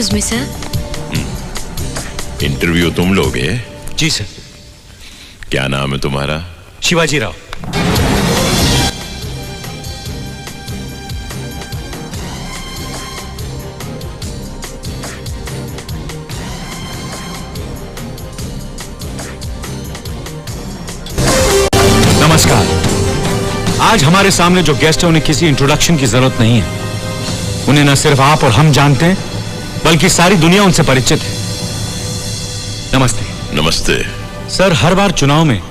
Excuse me sir. Interview तुम लोगे? जी sir. क्या नाम है तुम्हारा? शिवाजी राव। नमस्कार। आज हमारे सामने जो गेस्ट है उन्हें किसी इंट्रोडक्शन की जरूरत नहीं है। उन्हें न सिर्फ आप और हम जानते हैं बल्कि सारी दुनिया उनसे परिचित है। नमस्ते। नमस्ते। सर, हर बार चुनाव में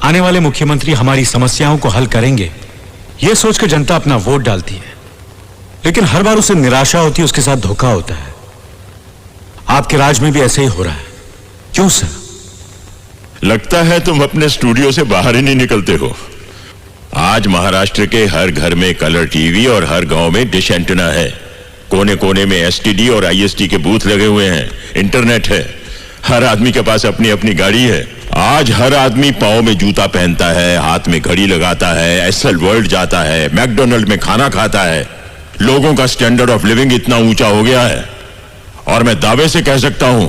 आने वाले मुख्यमंत्री हमारी समस्याओं को हल करेंगे यह सोचकर जनता अपना वोट डालती है, लेकिन हर बार उसे निराशा होती है, उसके साथ धोखा होता है। आपके राज में भी ऐसे ही हो रहा है, क्यों सर? लगता है तुम अपने स्टूडियो से बाहर ही नहीं निकलते हो। आज महाराष्ट्र के हर घर में कलर टीवी और हर गांव में डिश एंटेना है। कोने कोने में एसटीडी और आईएसटी के बूथ लगे हुए हैं। इंटरनेट है। हर आदमी के पास अपनी अपनी गाड़ी है। आज हर आदमी पांव में जूता पहनता है, हाथ में घड़ी लगाता है, एसएल वर्ल्ड जाता है, मैकडोनल्ड में खाना खाता है। लोगों का स्टैंडर्ड ऑफ लिविंग इतना ऊंचा हो गया है और मैं दावे से कह सकता हूं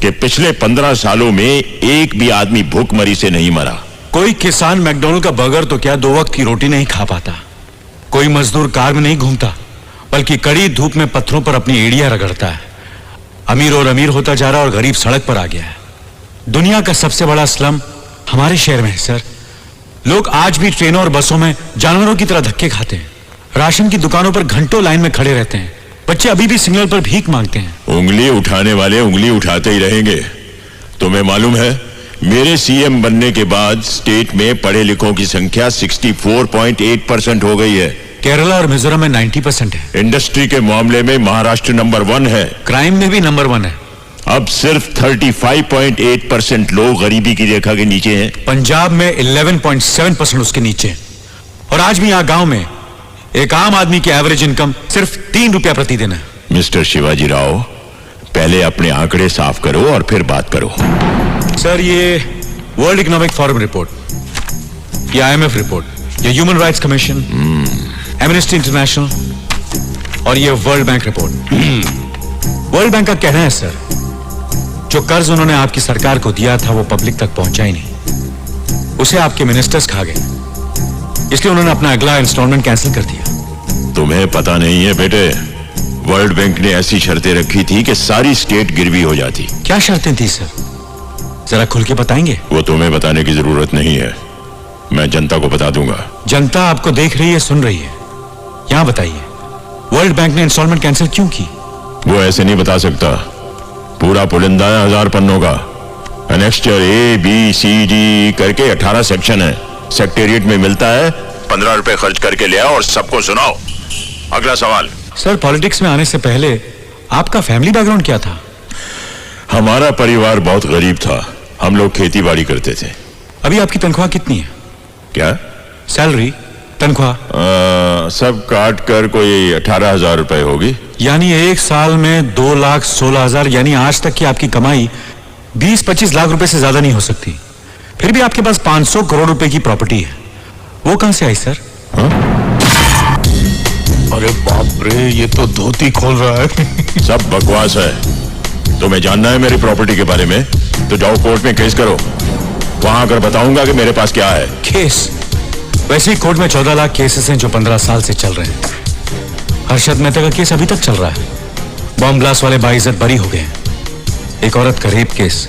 कि पिछले 15 सालों में एक भी आदमी भूखमरी से नहीं मरा। कोई किसान मैकडोनल्ड का बर्गर तो क्या 2 वक्त की रोटी नहीं खा पाता। कोई मजदूर कार में नहीं घूमता बल्कि कड़ी धूप में पत्थरों पर अपनी एड़ियां रगड़ता है। अमीर और अमीर होता जा रहा है और गरीब सड़क पर आ गया है। दुनिया का सबसे बड़ा स्लम हमारे शहर में है सर। लोग आज भी ट्रेनों और बसों में जानवरों की तरह धक्के खाते हैं। राशन की दुकानों पर घंटों लाइन में खड़े रहते हैं। बच्चे अभी भी सिग्नल पर भीख मांगते हैं। उंगली उठाने वाले उंगली उठाते ही रहेंगे। तुम्हें मालूम है, मेरे सीएम बनने के बाद स्टेट में पढ़े लिखों की संख्या 64.8% हो गई है। केरला और मिजोरम में 90% है। इंडस्ट्री के मामले में महाराष्ट्र नंबर 1 है। क्राइम में भी नंबर 1 है। अब सिर्फ 35.8% लोग गरीबी की रेखा के नीचे हैं। पंजाब में 11.7% उसके नीचे है। और आज भी यहाँ गांव में एक आम आदमी की एवरेज इनकम सिर्फ 3 रुपया प्रतिदिन है। मिस्टर शिवाजी राव, पहले अपने आंकड़े साफ करो और फिर बात करो। सर, ये वर्ल्ड इकोनॉमिक फोरम रिपोर्ट, ये IMF रिपोर्ट, ये human rights commission, amnesty international और ये world bank report. World bank का कहना है सर, जो कर्ज उन्होंने आपकी सरकार को दिया था वो पब्लिक तक पहुंचा ही नहीं। उसे आपके मिनिस्टर्स खा गए, इसलिए उन्होंने अपना अगला इंस्टॉलमेंट कैंसिल कर दिया। तुम्हें पता नहीं है बेटे, वर्ल्ड बैंक ने ऐसी शर्तें रखी थी कि सारी स्टेट गिरवी हो जाती। क्या शर्तें थी सर, जरा खुल के बताएंगे? वो तुम्हें बताने की जरूरत नहीं है, मैं जनता को बता दूंगा। जनता आपको देख रही है, सुन रही है। यहां बताइए, वर्ल्ड बैंक ने इंस्टॉलमेंट कैंसिल क्यों की? वो ऐसे नहीं बता सकता। पूरा पुलिंदा है 1000 पन्नों का। एनेक्स्चर ABCD करके 18 सेक्शन है। सेक्रेटेरिएट में मिलता है, 15 रुपए खर्च करके ले आओ और सबको सुनाओ। अगला सवाल। सर, पॉलिटिक्स में आने से पहले आपका फैमिली बैकग्राउंड क्या था? हमारा परिवार बहुत गरीब था। हम लोग खेती बाड़ी करते थे। अभी आपकी तनख्वाह कितनी है? क्या? सैलरी, तनख्वाह? सब काट कर कोई 18,000 रुपए होगी। यानी एक साल में 2,16,000, यानी आज तक की आपकी कमाई 20-25 लाख रुपए से ज्यादा नहीं हो सकती। फिर भी आपके पास 500 करोड़ रुपए की प्रॉपर्टी है, वो कहां से आई सर? अरे बाप रे, ये तो धोती खोल रहा है। सब बकवास है। तुम्हें जानना है मेरी प्रॉपर्टी के बारे में तो जाओ कोर्ट में केस करो। वहां आकर बताऊंगा कि मेरे पास क्या है। केस? वैसे ही कोर्ट में 14 लाख केसेस हैं जो 15 साल से चल रहे हैं। हर्षद मेहता का केस अभी तक चल रहा है। बॉम्ब ब्लास्ट वाले बाइज्जत बरी हो गए। एक औरत का रेप केस,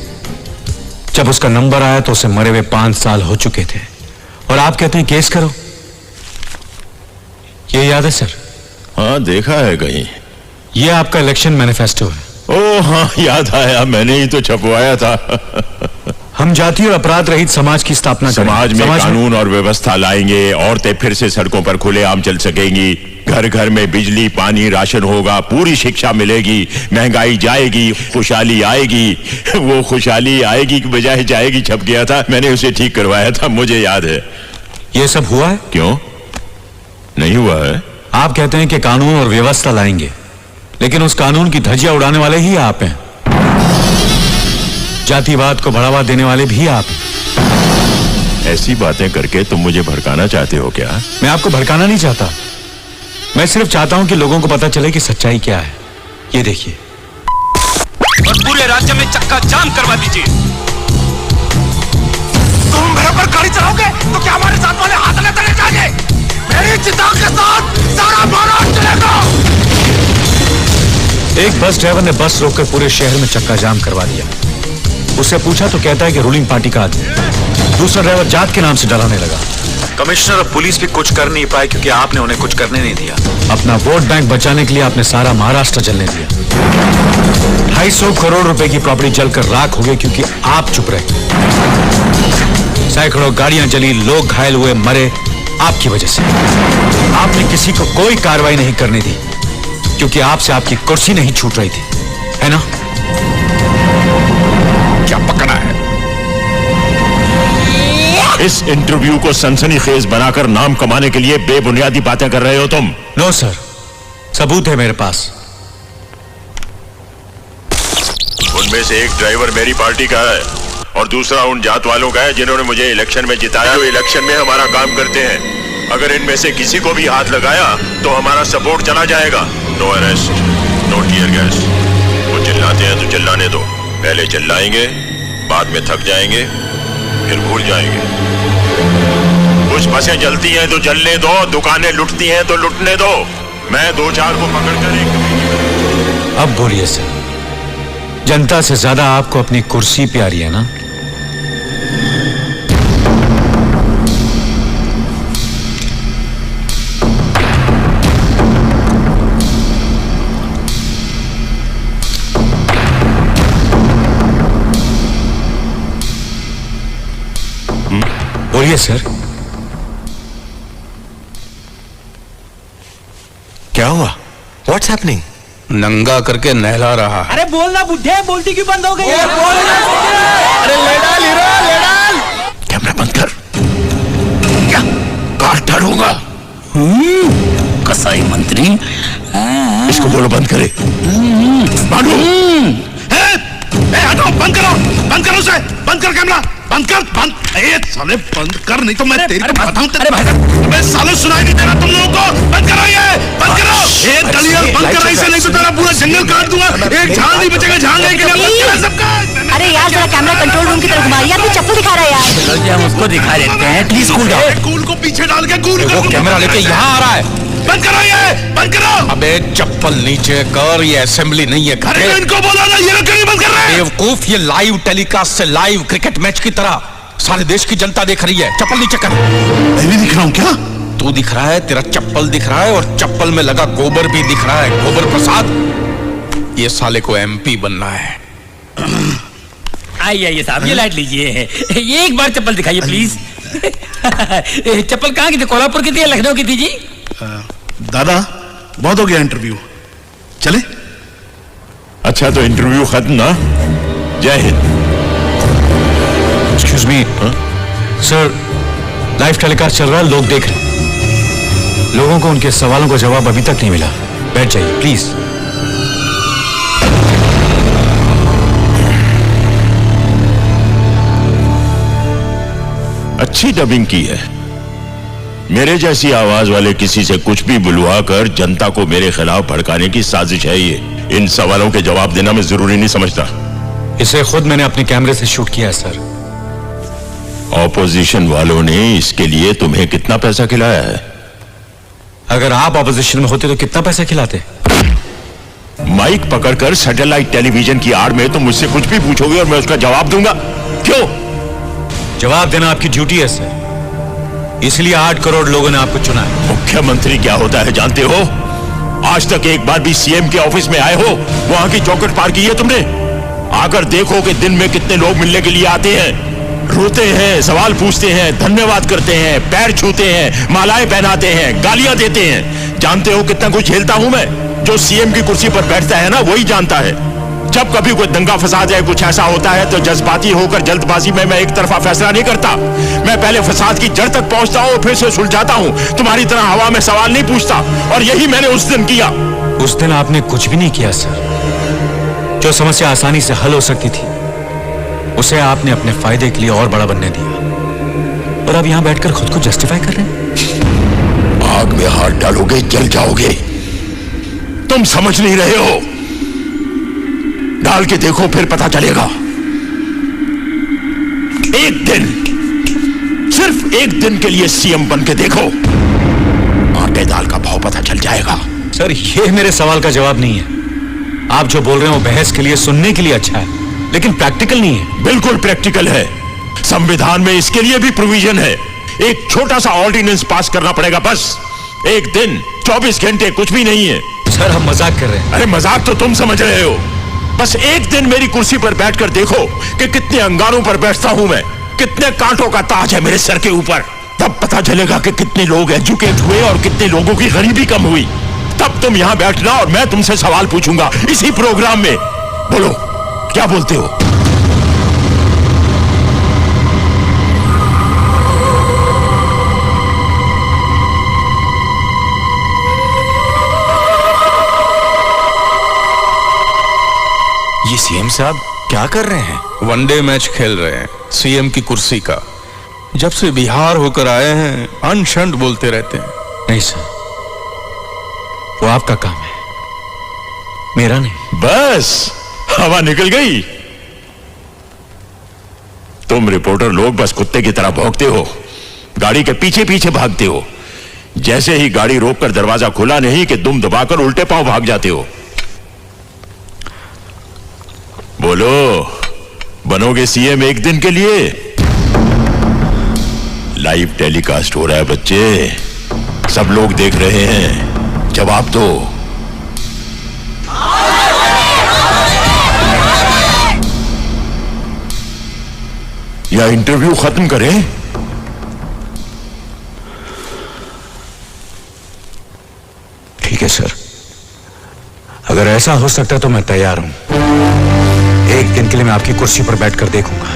जब उसका नंबर आया तो उसे मरे हुए 5 साल हो चुके थे और आप कहते हैं केस करो। ये याद है सर? हाँ, देखा है कहीं। ये आपका इलेक्शन मैनिफेस्टो है। ओह हाँ, याद आया, मैंने ही तो छपवाया था। हम जाति और अपराध रहित समाज की स्थापना करेंगे। समाज में कानून और व्यवस्था लाएंगे। औरतें फिर से सड़कों पर खुलेआम चल सकेंगी। घर घर में बिजली, पानी, राशन होगा। पूरी शिक्षा मिलेगी। महंगाई जाएगी। खुशहाली आएगी। वो खुशहाली आएगी की बजाय जाएगी छप गया था। मैंने उसे ठीक करवाया था, मुझे याद है। ये सब हुआ है? क्यों नहीं हुआ है? आप कहते हैं कि कानून और व्यवस्था लाएंगे, लेकिन उस कानून की धज्जियां उड़ाने वाले ही आप हैं। जातिवाद को बढ़ावा देने वाले भी आप हैं। ऐसी बातें करके तुम मुझे भड़काना चाहते हो क्या? मैं आपको भड़काना नहीं चाहता, मैं सिर्फ चाहता हूं कि लोगों को पता चले कि सच्चाई क्या है। ये देखिए, पूरे राज्य में चक्का जाम करवा दीजिए। तुम मेरे पर गाड़ी चलाओगे तो क्या हमारे साथ वाले हाथ में चले जाएंगे? मेरी चिता के साथ सारा महाराष्ट्र चलेगा। एक बस ड्राइवर ने बस रोककर पूरे शहर में चक्का जाम करवा दिया। उससे पूछा तो कहता है कि रूलिंग पार्टी का आदमी। दूसरा ड्राइवर जात के नाम से डराने लगा। कमिश्नर और पुलिस भी कुछ कर नहीं पाए क्योंकि आपने उन्हें कुछ करने नहीं दिया। अपना वोट बैंक बचाने के लिए आपने सारा महाराष्ट्र जलने दिया। 250 करोड़ रुपए की प्रॉपर्टी जलकर राख हो गई क्योंकि आप चुप रहे। सैकड़ों गाड़ियां जली, लोग घायल हुए, मरे आपकी वजह से। आपने किसी को कोई कार्रवाई नहीं करने दी क्योंकि आपसे आपकी कुर्सी नहीं छूट रही थी, है ना? क्या पकड़ा है? इस इंटरव्यू को सनसनीखेज बनाकर नाम कमाने के लिए बेबुनियादी बातें कर रहे हो तुम। नो सर, सबूत है मेरे पास। उनमें से एक ड्राइवर मेरी पार्टी का है और दूसरा उन जात वालों का है जिन्होंने मुझे इलेक्शन में जिताया, जो इलेक्शन में हमारा काम करते हैं। अगर इनमें से किसी को भी हाथ लगाया तो हमारा सपोर्ट चला जाएगा। No arrest, no tear gas. वो चिल्लाते हैं तो चिल्लाने दो। पहले चिल्लाएंगे, बाद में थक जाएंगे, फिर भूल जाएंगे। कुछ बसें जलती हैं तो जलने दो, दुकानें लुटती हैं तो लुटने दो। मैं 2-4 को पकड़कर एक। अब बोलिए सर, जनता से ज्यादा आपको अपनी कुर्सी प्यारी है ना? बोलिए सर, क्या हुआ? What's happening? नंगा करके नहला रहा है। अरे बोलना बुढ़े, बोलती क्यों बंद हो गई? अरे ले डाल हीरो, ले डाल। कैमरा बंद कर। क्या? काट डालूंगा। कसाई मंत्री, इसको बोलो बंद करे। मानो। हटो, बंद करो उसे, बंद कर कैमरा, बंद कर, बंद। साले बंद कर, नहीं तो मैं तेरी को बताऊं। अबे साले सुनाई नहीं दे रहा तुम लोगों को? बंद करो ये, बंद करो। एक गलियां बंद करो इसे, नहीं तो तेरा पूरा जंगल काट दूंगा। एक झाड़ नहीं बचेगा, झाड़ नहीं के लिए बंद सबका। अरे यार जरा कैमरा कंट्रोल रूम की तरफ घुमाइए, आपको चप्पू दिखा रहा है यार। चलो जी हम उसको दिखा देते हैं। Please cool down. कूल को पीछे डाल के कूल वो कैमरा लेके यहाँ आ रहा है। बंद करो ये, बंद करो। अबे चप्पल नीचे कर, ये असेंबली नहीं है। अरे इनको बोलो ना, ये लोग क्यों बंद कर रहे हैं? बेवकूफ, ये लाइव टेलीकास्ट से लाइव क्रिकेट मैच की तरह सारे देश की जनता देख रही है। चप्पल नीचे कर। मैं भी दिख रहा हूँ क्या? तू दिख रहा है, तेरा चप्पल दिख रहा है और चप्पल में लगा गोबर भी दिख रहा है। गोबर प्रसाद, ये साले को एमपी बनना है। आइए साहब, ये लाइट लीजिए। ये एक बार चप्पल दिखाइए प्लीज। चप्पल कहाँ की थी? कोल्हापुर की थी या लखनऊ की थी जी? दादा बहुत हो गया इंटरव्यू, चले? अच्छा तो इंटरव्यू खत्म ना? जय Hind. Excuse me sir, live telecast चल रहा है, लोग देख रहे हैं। लोगों को उनके सवालों का जवाब अभी तक नहीं मिला। बैठ जाइए प्लीज। अच्छी डबिंग की है। मेरे जैसी आवाज वाले किसी से कुछ भी बुलवा कर जनता को मेरे खिलाफ भड़काने की साजिश है ये। इन सवालों के जवाब देना मैं जरूरी नहीं समझता। इसे खुद मैंने अपने कैमरे से शूट किया है सर। ऑपोजिशन वालों ने इसके लिए तुम्हें कितना पैसा खिलाया है? अगर आप ऑपोजिशन में होते तो कितना पैसा खिलाते? माइक पकड़कर सैटेलाइट टेलीविजन की आड़ में तुम मुझसे कुछ भी पूछोगे और मैं उसका जवाब दूंगा। क्यों? जवाब देना आपकी ड्यूटी है सर, इसलिए 8 करोड़ लोगों ने आपको चुना है। मुख्यमंत्री क्या होता है जानते हो? आज तक एक बार भी सीएम के ऑफिस में आए हो? वहां की चौखट पार की है तुमने? आकर देखो कि दिन में कितने लोग मिलने के लिए आते हैं, रोते हैं, सवाल पूछते हैं, धन्यवाद करते हैं, पैर छूते हैं, मालाएं पहनाते हैं, गालियां देते हैं। जानते हो कितना कुछ झेलता हूं मैं? जो सीएम की कुर्सी पर बैठता है ना, वही जानता है। जब कभी कोई दंगा फसाद या कुछ ऐसा होता है तो जज्बाती होकर जल्दबाजी में मैं एक तरफा फैसला नहीं करता। मैं पहले फसाद की जड़ तक पहुंचता हूं, फिर से सुलझाता हूं। तुम्हारी तरह हवा में सवाल नहीं पूछता, और यही मैंने उस दिन किया। उस दिन आपने कुछ भी नहीं किया सर। जो समस्या आसानी से हल हो सकती थी उसे आपने अपने फायदे के लिए और बड़ा बनने दिया, और अब यहां बैठकर खुद को जस्टिफाई कर रहे हैं। आग में हाथ डालोगे जल जाओगे। तुम समझ नहीं रहे हो। डाल के देखो, फिर पता चलेगा। एक दिन, सिर्फ एक दिन के लिए सीएम बन के देखो, आटे दाल का भाव पता चल जाएगा। सर, ये मेरे सवाल का जवाब नहीं है। आप जो बोल रहे हो बहस के लिए, सुनने के लिए अच्छा है, लेकिन प्रैक्टिकल नहीं है। बिल्कुल प्रैक्टिकल है। संविधान में इसके लिए भी प्रोविजन है। एक छोटा सा ऑर्डिनेंस पास करना पड़ेगा बस। एक दिन, 24 घंटे कुछ भी नहीं है। सर, हम मजाक कर रहे हैं। अरे मजाक तो तुम समझ रहे हो। बस एक दिन मेरी कुर्सी पर बैठकर देखो कि कितने अंगारों पर बैठता हूं मैं, कितने कांटों का ताज है मेरे सर के ऊपर। तब पता चलेगा कि कितने लोग एजुकेट हुए और कितने लोगों की गरीबी कम हुई। तब तुम यहां बैठना और मैं तुमसे सवाल पूछूंगा इसी प्रोग्राम में। बोलो, क्या बोलते हो? ये सीएम साहब क्या कर रहे हैं? वनडे मैच खेल रहे हैं सीएम की कुर्सी का। जब से बिहार होकर आए हैं अनशंट बोलते रहते हैं। नहीं सर, वो आपका काम है, मेरा नहीं। बस हवा निकल गई। तुम रिपोर्टर लोग बस कुत्ते की तरह भौंकते हो, गाड़ी के पीछे पीछे भागते हो। जैसे ही गाड़ी रोककर दरवाजा खुला नहीं कि दुम दबाकर उल्टे पांव भाग जाते हो। बोलो, बनोगे सीएम एक दिन के लिए? लाइव टेलीकास्ट हो रहा है बच्चे, सब लोग देख रहे हैं, जवाब दो। या इंटरव्यू खत्म करें? ठीक है सर, अगर ऐसा हो सकता है तो मैं तैयार हूं। एक दिन के लिए मैं आपकी कुर्सी पर बैठकर देखूंगा।